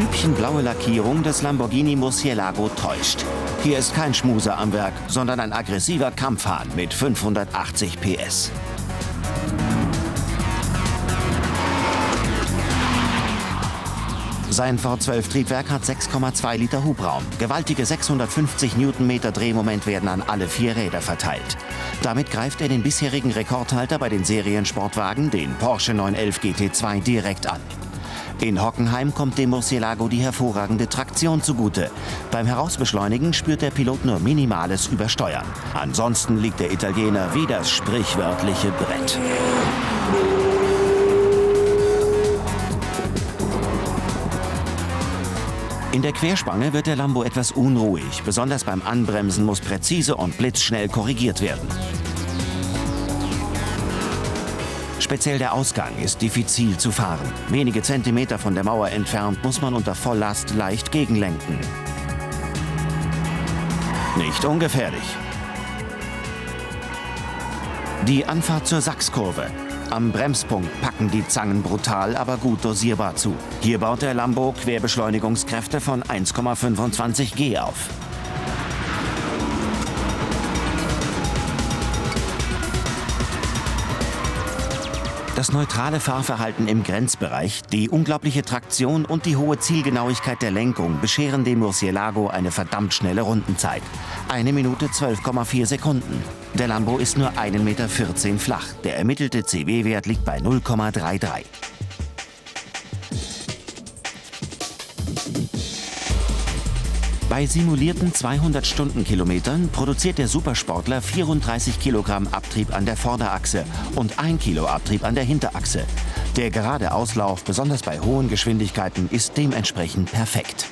bübchenblaue Lackierung des Lamborghini Murcielago täuscht. Hier ist kein Schmuser am Werk, sondern ein aggressiver Kampfhahn mit 580 PS. Sein V12-Triebwerk hat 6,2 Liter Hubraum. Gewaltige 650 Newtonmeter Drehmoment werden an alle 4 Räder verteilt. Damit greift er den bisherigen Rekordhalter bei den Seriensportwagen, den Porsche 911 GT2, direkt an. In Hockenheim kommt dem Murcielago die hervorragende Traktion zugute. Beim Herausbeschleunigen spürt der Pilot nur minimales Übersteuern. Ansonsten liegt der Italiener wie das sprichwörtliche Brett. In der Querspange wird der Lambo etwas unruhig. Besonders beim Anbremsen muss präzise und blitzschnell korrigiert werden. Speziell der Ausgang ist diffizil zu fahren. Wenige Zentimeter von der Mauer entfernt muss man unter Volllast leicht gegenlenken. Nicht ungefährlich. Die Anfahrt zur Sachskurve. Am Bremspunkt packen die Zangen brutal, aber gut dosierbar zu. Hier baut der Lambo Querbeschleunigungskräfte von 1,25 G auf. Das neutrale Fahrverhalten im Grenzbereich, die unglaubliche Traktion und die hohe Zielgenauigkeit der Lenkung bescheren dem Murcielago eine verdammt schnelle Rundenzeit. 1 Minute 12,4 Sekunden. Der Lambo ist nur 1,14 Meter flach. Der ermittelte CW-Wert liegt bei 0,33. Bei simulierten 200 Stundenkilometern produziert der Supersportler 34 Kilogramm Abtrieb an der Vorderachse und 1 Kilo Abtrieb an der Hinterachse. Der gerade Auslauf, besonders bei hohen Geschwindigkeiten, ist dementsprechend perfekt.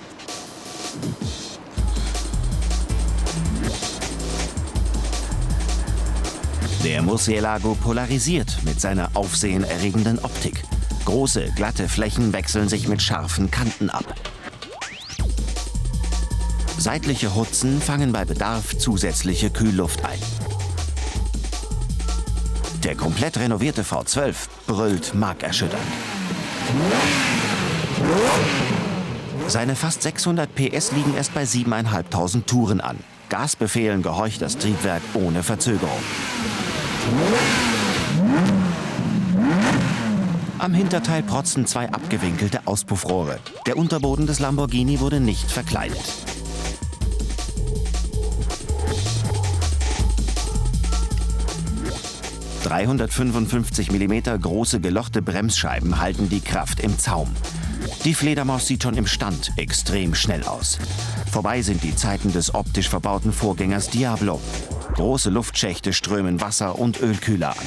Der Murcielago polarisiert mit seiner aufsehenerregenden Optik. Große, glatte Flächen wechseln sich mit scharfen Kanten ab. Seitliche Hutzen fangen bei Bedarf zusätzliche Kühlluft ein. Der komplett renovierte V12 brüllt markerschütternd. Seine fast 600 PS liegen erst bei 7.500 Touren an. Gasbefehlen gehorcht das Triebwerk ohne Verzögerung. Am Hinterteil protzen 2 abgewinkelte Auspuffrohre. Der Unterboden des Lamborghini wurde nicht verkleidet. ...355 mm große gelochte Bremsscheiben halten die Kraft im Zaum. Die Fledermaus sieht schon im Stand extrem schnell aus. Vorbei sind die Zeiten des optisch verbauten Vorgängers Diablo. Große Luftschächte strömen Wasser und Ölkühler an.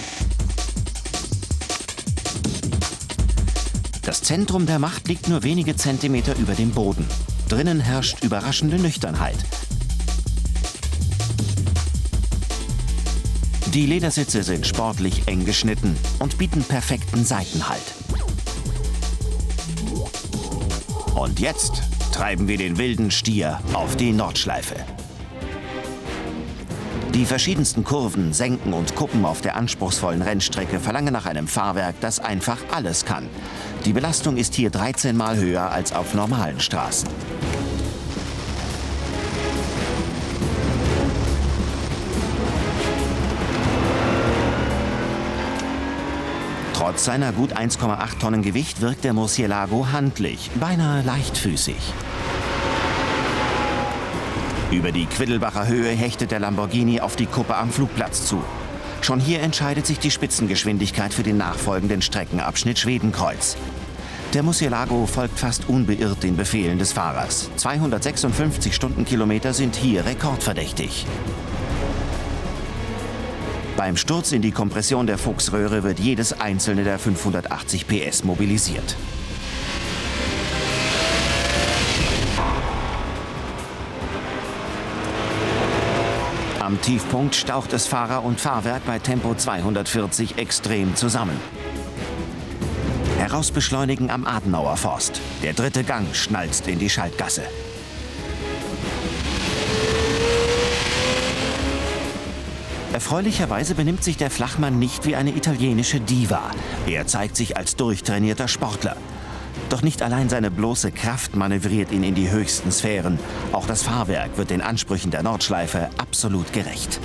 Das Zentrum der Macht liegt nur wenige Zentimeter über dem Boden. Drinnen herrscht überraschende Nüchternheit. Die Ledersitze sind sportlich eng geschnitten und bieten perfekten Seitenhalt. Und jetzt treiben wir den wilden Stier auf die Nordschleife. Die verschiedensten Kurven, Senken und Kuppen auf der anspruchsvollen Rennstrecke verlangen nach einem Fahrwerk, das einfach alles kann. Die Belastung ist hier 13 Mal höher als auf normalen Straßen. Trotz seiner gut 1,8 Tonnen Gewicht wirkt der Murcielago handlich, beinahe leichtfüßig. Über die Quiddelbacher Höhe hechtet der Lamborghini auf die Kuppe am Flugplatz zu. Schon hier entscheidet sich die Spitzengeschwindigkeit für den nachfolgenden Streckenabschnitt Schwedenkreuz. Der Murcielago folgt fast unbeirrt den Befehlen des Fahrers. 256 Stundenkilometer sind hier rekordverdächtig. Beim Sturz in die Kompression der Fuchsröhre wird jedes einzelne der 580 PS mobilisiert. Am Tiefpunkt staucht es Fahrer und Fahrwerk bei Tempo 240 extrem zusammen. Herausbeschleunigen am Adenauer Forst. Der 3. Gang schnalzt in die Schaltgasse. Erfreulicherweise benimmt sich der Flachmann nicht wie eine italienische Diva. Er zeigt sich als durchtrainierter Sportler. Doch nicht allein seine bloße Kraft manövriert ihn in die höchsten Sphären. Auch das Fahrwerk wird den Ansprüchen der Nordschleife absolut gerecht.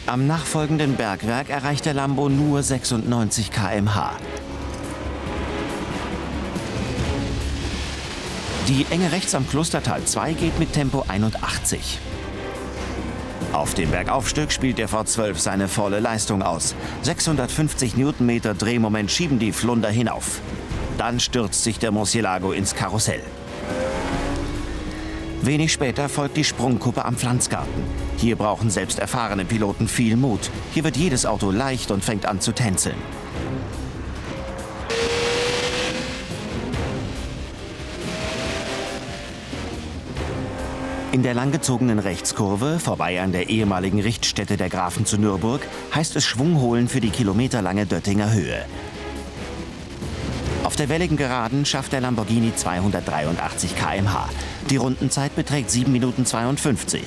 Am nachfolgenden Bergwerk erreicht der Lambo nur 96 km/h. Die Enge rechts am Klostertal 2 geht mit Tempo 81. Auf dem Bergaufstück spielt der V12 seine volle Leistung aus. 650 Newtonmeter Drehmoment schieben die Flunder hinauf. Dann stürzt sich der Murcielago ins Karussell. Wenig später folgt die Sprungkuppe am Pflanzgarten. Hier brauchen selbst erfahrene Piloten viel Mut. Hier wird jedes Auto leicht und fängt an zu tänzeln. In der langgezogenen Rechtskurve, vorbei an der ehemaligen Richtstätte der Grafen zu Nürburg, heißt es Schwung holen für die kilometerlange Döttinger Höhe. Auf der welligen Geraden schafft der Lamborghini 283 km/h. Die Rundenzeit beträgt 7 Minuten 52.